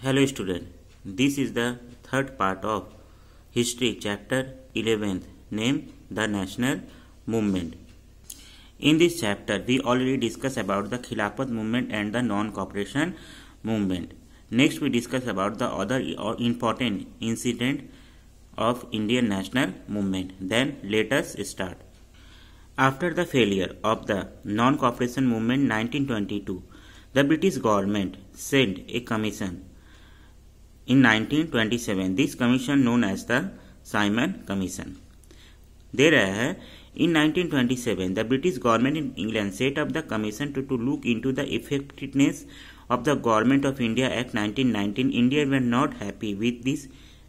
Hello student, this is the third part of History chapter 11th named The National Movement. In this chapter we already discussed about the Khilafat movement and the non-cooperation movement. Next we discuss about the other important incident of Indian national movement. Then let us start. After the failure of the non-cooperation movement in 1922, the British government sent a commission in 1927. This commission known as the Simon Commission. There, in 1927, the British government in England set up the commission to look into the effectiveness of the Government of India Act 1919. India were not happy with this,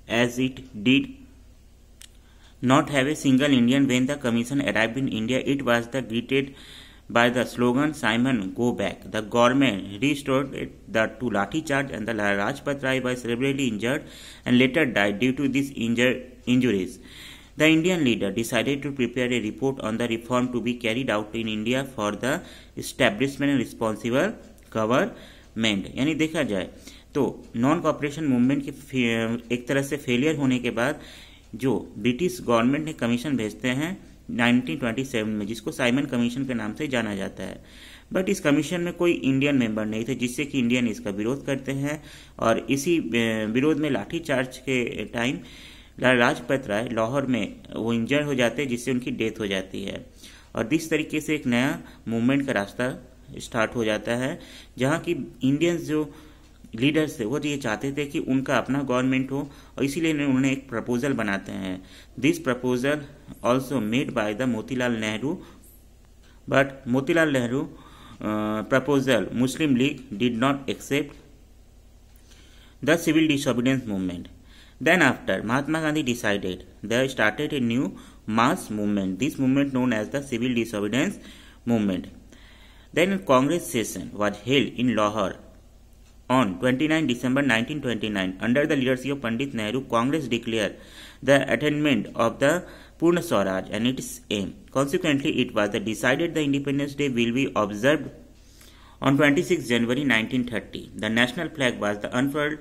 as it did not have a single Indian when the commission arrived in India. It was greeted by the slogan "Simon, go back." The government restored to Lathi charge, and the Rajpat Rai was severely injured and later died due to these injuries. The Indian leader decided to prepare a report on the reform to be carried out in India for the establishment and responsible government. यानी देखा जाए तो non cooperation movement के एक तरह से failure होने के बाद जो ब्रिटिश गवर्नमेंट ने कमीशन भेजते हैं 1927 में, जिसको साइमन कमीशन के नाम से जाना जाता है. बट इस कमीशन में कोई इंडियन मेंबर नहीं थे, जिससे कि इंडियन इसका विरोध करते हैं और इसी विरोध में लाठीचार्ज के टाइम लाजपत राय लाहौर में वो इंजर्ड हो जाते हैं, जिससे उनकी डेथ हो जाती है. और इस तरीके से एक नया मूवमेंट का रास्ता स्टार्ट हो जाता है, जहां की इंडियंस जो लीडर्स थे वो ये चाहते थे कि उनका अपना गवर्नमेंट हो, और इसीलिए उन्होंने एक प्रपोजल बनाते हैं. This proposal also made by the Motilal Nehru, but Motilal Nehru proposal Muslim League did not accept. The civil disobedience movement. Then after Mahatma Gandhi decided, they started a new mass movement. This movement known as the civil disobedience movement. Then a Congress session was held in Lahore on 29 December 1929. Under the leadership of Pandit Nehru, Congress declared the attainment of the Purna Swaraj and its aim. Consequently, it was decided the Independence Day will be observed on 26 January 1930. The national flag was unfurled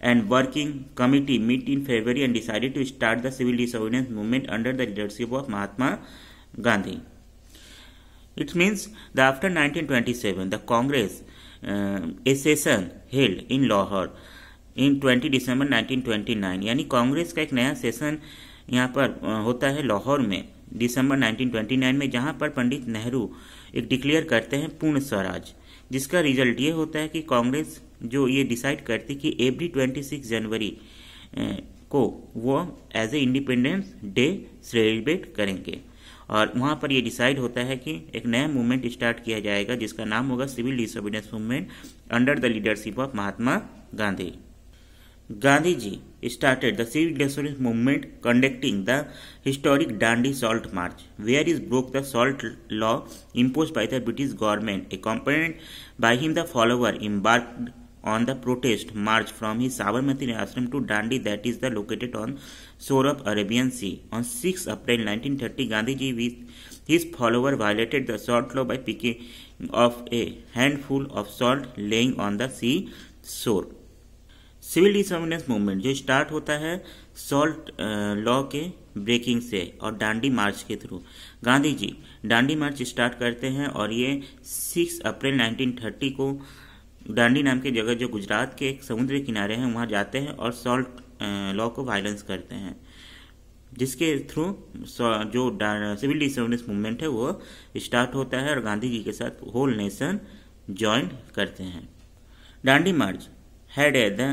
and working committee met in February and decided to start the civil disobedience movement under the leadership of Mahatma Gandhi. It means that after 1927, the Congress a session held in Lahore in 20 December 1929. यानी कांग्रेस का एक नया session यहाँ पर होता है लाहौर में दिसंबर 1929 में, जहाँ पर पंडित नेहरू एक डिक्लेयर करते हैं पूर्ण स्वराज, जिसका रिजल्ट ये होता है कि कांग्रेस जो ये डिसाइड करती कि एवरी 26 जनवरी को वो as a independence day celebrate करेंगे. और वहाँ पर ये डिसाइड होता है कि एक नया मूवमेंट स्टार्ट किया जाएगा, जिसका नाम होगा civil disobedience movement under the leadership of Mahatma Gandhi. Gandhi ji started the civil disobedience movement conducting the historic Dandi Salt March, where he broke the salt law imposed by the British government. Accompanied by him, the follower embarked on the protest march from his Sabarmati ashram to Dandi, that is located on shore of Arabian Sea. On 6 April 1930, Gandhi ji with his follower violated the salt law by picking off a handful of salt laying on the sea shore. Civil disobedience movement जो start होता है salt law के breaking से और डांडी मार्च के through. Gandhi ji डांडी मार्च start करते हैं और ये 6 अप्रैल 1930 को डांडी नाम की जगह जो गुजरात के एक समुद्र किनारे हैं वहाँ जाते हैं और सॉल्ट लॉ को वायलेंस करते हैं, जिसके थ्रू जो सिविल डिसोबीडियंस मूवमेंट है वो स्टार्ट होता है और गांधी जी के साथ होल नेशन ज्वाइन करते हैं. डांडी मार्च had the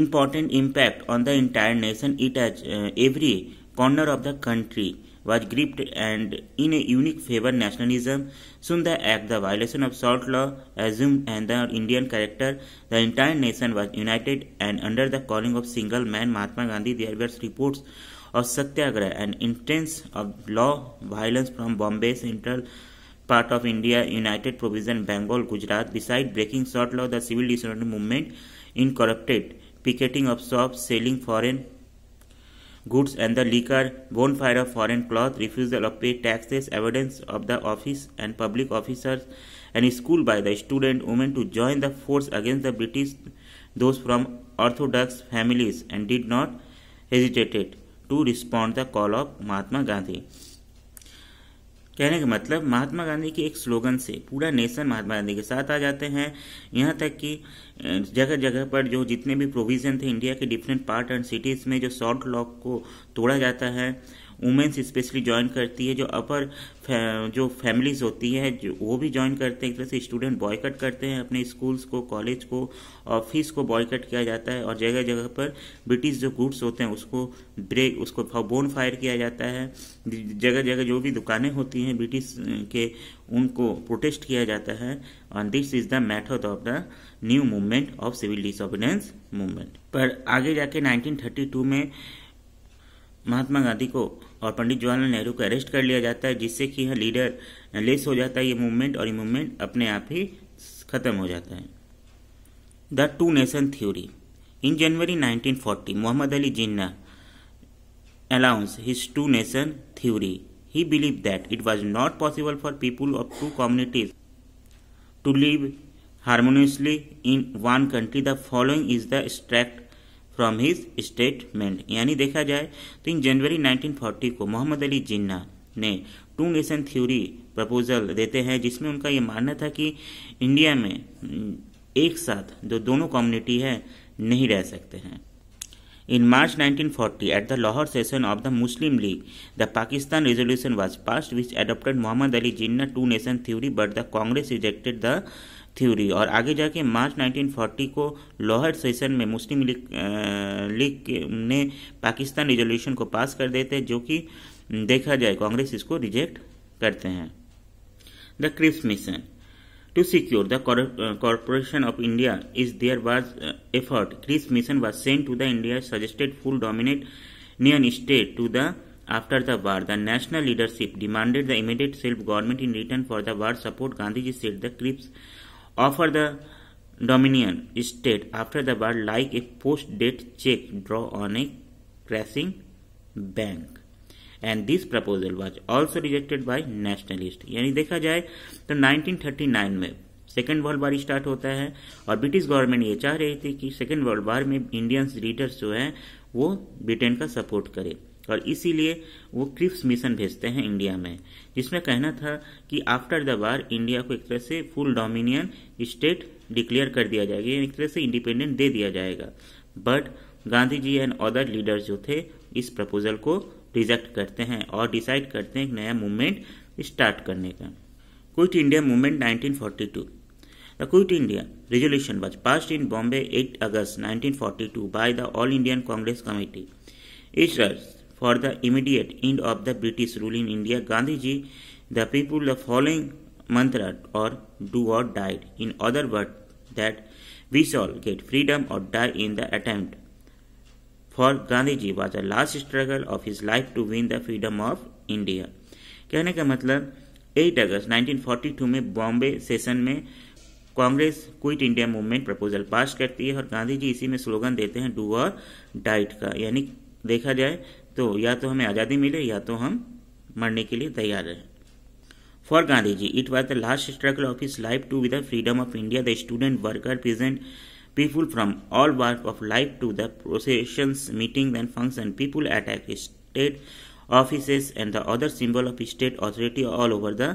important impact on the entire nation. It has every corner of the country was gripped and in a unique favor nationalism. Soon the act, the violation of salt law assumed and the Indian character. The entire nation was united and under the calling of single man Mahatma Gandhi. There were reports of satyagraha and intense of law violence from Bombay, central part of India, United Provision, Bengal, Gujarat. Besides breaking salt law, the civil disobedience movement incorporated picketing of shops, selling foreign goods and the liquor, bonfire of foreign cloth, refusal of pay taxes, evidence of the office and public officers, and school by the student women to join the force against the British those from orthodox families and did not hesitate to respond the call of Mahatma Gandhi. कहने का मतलब महात्मा गांधी के एक slogan से पूरा nation Mahatma Gandhi के साथ आ जाते हैं। यहाँ तक कि जगह जगह पर जो जितने भी प्रोविजन थे इंडिया के डिफरेंट पार्ट एंड सिटीज़ में जो सॉल्ट लॉ को तोड़ा जाता है, वुमेन्स स्पेशली ज्वाइन करती है, जो अपर जो फैमिलीज होती है जो वो भी ज्वाइन करते हैं। एक तरह से स्टूडेंट बॉयकट करते हैं अपने स्कूल्स को, कॉलेज को, ऑफिस को बॉयकट किया जाता है। और जगह जगह पर ब्रिटिश जो गुड्स होते हैं उसको बोन फायर किया जाता है। जगह जगह जो भी दुकानें होती हैं ब्रिटिश के उनको प्रोटेस्ट किया जाता है। And this is the method of the new movement of civil disobedience movement. पर आगे जाके 1932 में महात्मा गांधी को और पंडित जवाहरलाल नेहरू को अरेस्ट कर लिया जाता है, जिससे कि यह लीडर लेस हो जाता है ये मूवमेंट, और ये मूवमेंट अपने आप ही खत्म हो जाता है। The two nation theory. In January 1940 Mohammad Ali Jinnah announced his two nation theory. He believed that it was not possible for people of two communities to live harmoniously in one country. The following is the extract from his statement. यानी देखा जाए तो इन January 1940 को मोहम्मद अली जिन्ना ने to nation theory proposal देते हैं, जिसमें उनका ये मानना था कि इंडिया में एक साथ जो दोनों कम्युनिटी है नहीं रह सकते हैं। In March 1940, at the Lahore session of the Muslim League, the Pakistan resolution was passed which adopted Muhammad Ali Jinnah two-nation theory, but the Congress rejected the theory. और आगे जाके मार्च 1940 को लाहौर सेशन में मुस्लिम लीग ने पाकिस्तान रेजोल्यूशन को पास कर देते हैं, जो कि देखा जाए कांग्रेस इसको रिजेक्ट करते हैं। The Cripps mission. To secure the corporation of India is there was effort. Cripps mission was sent to the India, suggested full dominion state to the after the war. The national leadership demanded the immediate self-government in return for the war support. Gandhiji said the Cripps offer the dominion state after the war like a post-date check draw on a crashing bank. And this proposal was also rejected by nationalists. यानी देखा जाए तो 1939 में second world war start होता है और British government ये चाह रही थी कि सेकेंड वर्ल्ड वार में इंडियंस लीडर्स जो हैं वो ब्रिटेन का सपोर्ट करे, और इसीलिए वो क्रिप्स मिशन भेजते हैं इंडिया में, जिसमें कहना था कि आफ्टर द वार इंडिया को एक तरह से फुल डोमिनियन स्टेट डिक्लेयर कर दिया जाएगा, एक तरह से इंडिपेंडेंट दे दिया जाएगा। But Gandhi ji and other leaders जो थे इस प्रपोजल को रिजेक्ट करते हैं और डिसाइड करते हैं एक नया मूवमेंट स्टार्ट करने का। Quit India movement 1942। The quit India resolution was passed in Bombay 8 August 1942 by the all Indian Congress committee. It urge for the immediate end of the British rule in India. Gandhi ji the people the following mantra और do or died. In other word that we shall get freedom or die in the attempt. For Gandhiji was the last struggle of his life to win the freedom of India. कहने का मतलब 8 August 1942 में Bombay session में Congress quit India movement proposal pass करती है और गांधी जी इसी में स्लोगन देते हैं डू और डाइट का, यानी देखा जाए तो या तो हमें आज़ादी मिले या तो हम मरने के लिए तैयार रहें। For Gandhiji, it was the last struggle of his life to win the freedom of India. The student, worker, peasant, people from all walks of life to the processions, meetings and functions. People attack state offices and the other symbol of state authority all over the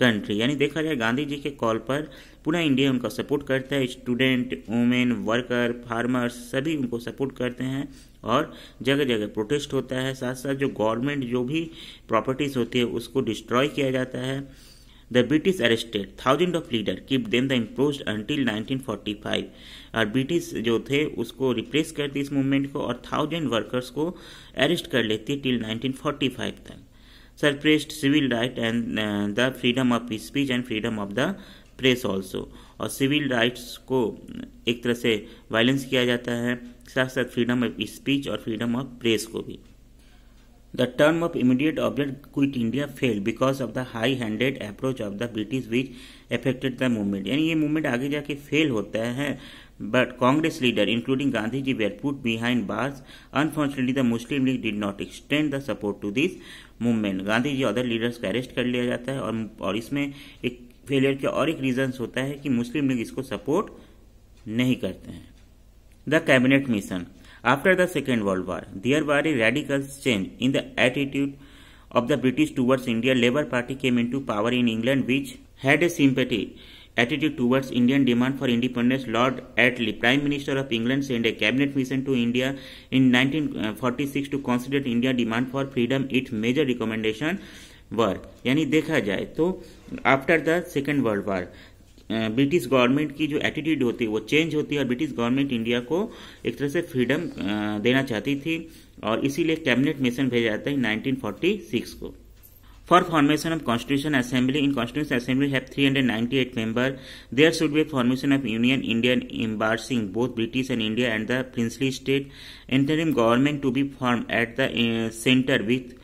country. यानी देखा जाए गांधी जी के call पर पूरा India उनका support करता है। Student, women, worker, farmers सभी उनको सपोर्ट करते हैं और जगह जगह प्रोटेस्ट होता है। साथ साथ जो गवर्नमेंट जो भी प्रॉपर्टीज होती है उसको डिस्ट्रॉय किया जाता है। The British arrested thousands of leaders, kept them imprisoned until 1945. और ब्रिटिश जो थे उसको रिप्लेस करती इस मूवमेंट को और 1000 वर्कर्स को अरेस्ट कर लेती टिल 1945 तक। Suppressed civil right and the freedom of speech and freedom of the press also. और सिविल राइट्स को एक तरह से वायलेंस किया जाता है, साथ साथ फ्रीडम ऑफ स्पीच और फ्रीडम ऑफ प्रेस को भी। The term of immediate object quit India failed because of the high-handed approach of the British which affected the movement. यानी ये मूवमेंट आगे जाके फेल होता है, but Congress leader including Gandhi ji were put behind bars. Unfortunately, the Muslim League did not extend the support to this movement. Gandhi ji other leaders का arrest कर लिया जाता है और इसमें एक फेलियर का और एक रीजन होता है कि मुस्लिम लीग इसको सपोर्ट नहीं करते हैं। The cabinet mission. After the Second World War, there were a radical change in the attitude of the British towards India. Labour Party came into power in England, which had a sympathy attitude towards Indian demand for independence. Lord Attlee, Prime Minister of England, sent a cabinet mission to India in 1946 to consider India demand for freedom. Its major recommendation were, यानी देखा जाए तो after the second world war British government की जो attitude होती है वो change होती है और ब्रिटिश गवर्नमेंट इंडिया को एक तरह से फ्रीडम देना चाहती थी और इसीलिए कैबिनेट मिशन भेजा जाता है 1946 को. For formation of Constitution Assembly, in Constitution Assembly have 398 members. There should be a formation of Union Indian embracing both British and India and the princely state. Interim government to be formed at the center with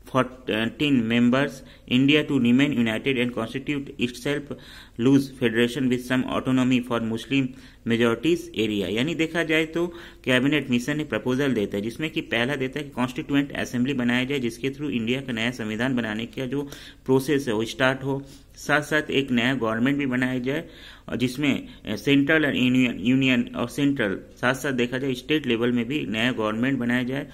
14 members. India to remain united and constitute itself loose federation with some autonomy for Muslim majorities area. यानी देखा जाए तो cabinet mission एक proposal देता है जिसमें कि पहला देता है कि कॉन्स्टिट्यूएंट असेंबली बनाया जाए जिसके थ्रू इंडिया का नया संविधान बनाने का जो प्रोसेस है वो स्टार्ट हो. साथ साथ एक नया गवर्नमेंट भी बनाया जाए और जिसमें सेंट्रल और यूनियन और सेंट्रल साथ साथ देखा जाए स्टेट लेवल में भी नया गवर्नमेंट बनाया जाए.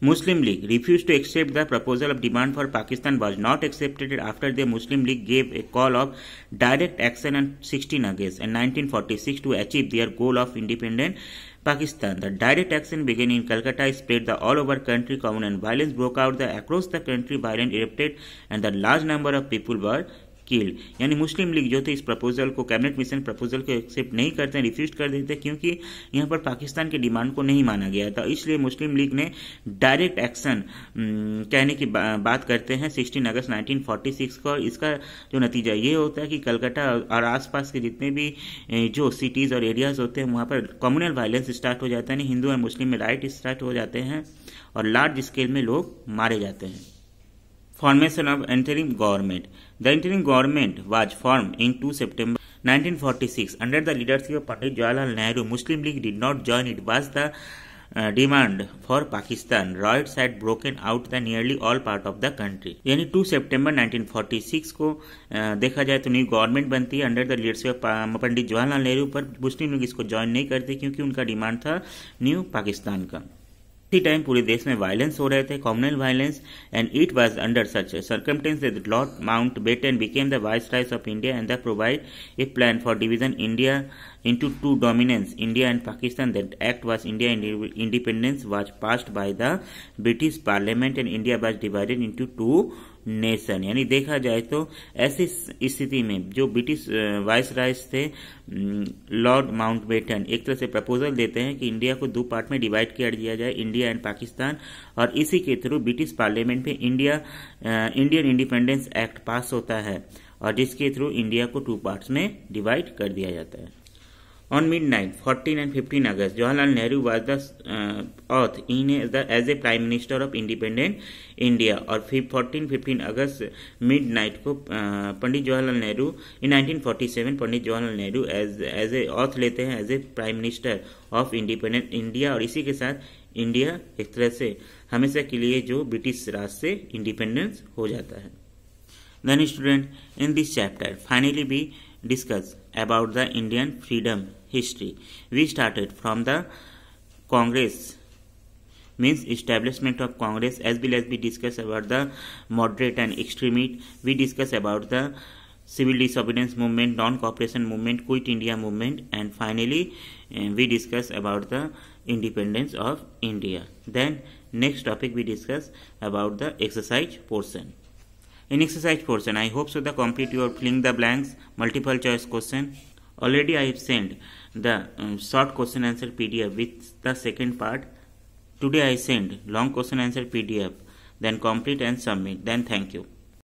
Muslim League refused to accept the proposal of demand for Pakistan was not accepted. After the Muslim League gave a call of direct action on 16 August and 1946 to achieve their goal of independent Pakistan. The direct action began in Calcutta, spread all over country. Communal violence broke out across the country. Violence erupted and the large number of people were killed. यानी मुस्लिम league जो थे इस proposal को cabinet mission proposal को accept नहीं करते, refuse कर देते क्योंकि यहाँ पर पाकिस्तान के डिमांड को नहीं माना गया था. इसलिए मुस्लिम लीग ने डायरेक्ट एक्शन कहने की बात करते हैं 16 अगस्त 1946 को. इसका जो नतीजा ये होता है कि कलकत्ता और आसपास के जितने भी जो सिटीज और एरियाज होते हैं वहाँ पर कम्युनल वायलेंस स्टार्ट हो जाता है. हिंदू और मुस्लिम में राइट स्टार्ट हो जाते हैं और लार्ज स्केल में लोग मारे जाते हैं. Formation of interim government. The interim government was formed in 2 September 1946 under the leadership of Pandit Jawaharlal Nehru. Muslim League did not join. It was the demand for Pakistan. Riots had broken out the nearly all part of the country. यानी 2 सितंबर 1946 को देखा जाए तो new government बनती है under the leadership of पंडित जवाहरलाल नेहरू. पर मुस्लिम league इसको join नहीं करती क्योंकि उनका डिमांड था न्यू पाकिस्तान का. इसी टाइम पूरे देश में वायलेंस हो रहे थे, communal violence, and it was under such circumstance that Lord Mountbatten became the viceroy of India and the provide a plan for division India into two dominance, India and Pakistan. That act was India independence was passed by the British Parliament and India was divided into two nation. यानी देखा जाए तो ऐसी स्थिति में जो British वाइसरायस थे Lord Mountbatten एक तरह से प्रपोजल देते हैं कि इंडिया को 2 पार्ट में डिवाइड कर दिया जाए, इंडिया एंड पाकिस्तान, और इसी के थ्रू ब्रिटिश पार्लियामेंट में इंडियन इंडिपेंडेंस एक्ट पास होता है और जिसके थ्रू इंडिया को 2 पार्ट्स में डिवाइड कर दिया जाता है. On midnight, 14 and 15 August, Jawaharlal Nehru was the oath as a Prime Minister of Independent India. और 14-15 अगस्त midnight को Pandit Jawaharlal Nehru in 1947 Pandit Jawaharlal Nehru as a oath लेते हैं as a prime minister of independent India. और इसी के साथ इंडिया एक तरह से हमेशा के लिए जो ब्रिटिश राज से इंडिपेंडेंस हो जाता है. Then student, in this chapter, finally we discuss about the Indian freedom history. We started from the Congress, means establishment of Congress, as well as we discuss about the moderate and extremist. We discuss about the civil disobedience movement, non-cooperation movement, quit India movement, and finally we discuss about the independence of India. Then next topic we discuss about the exercise portion. In exercise portion, I hope so the complete your filling the blanks, multiple choice question. Already I have sent the short question answer PDF with the second part. Today I send long question answer PDF. Then complete and submit. Then thank you.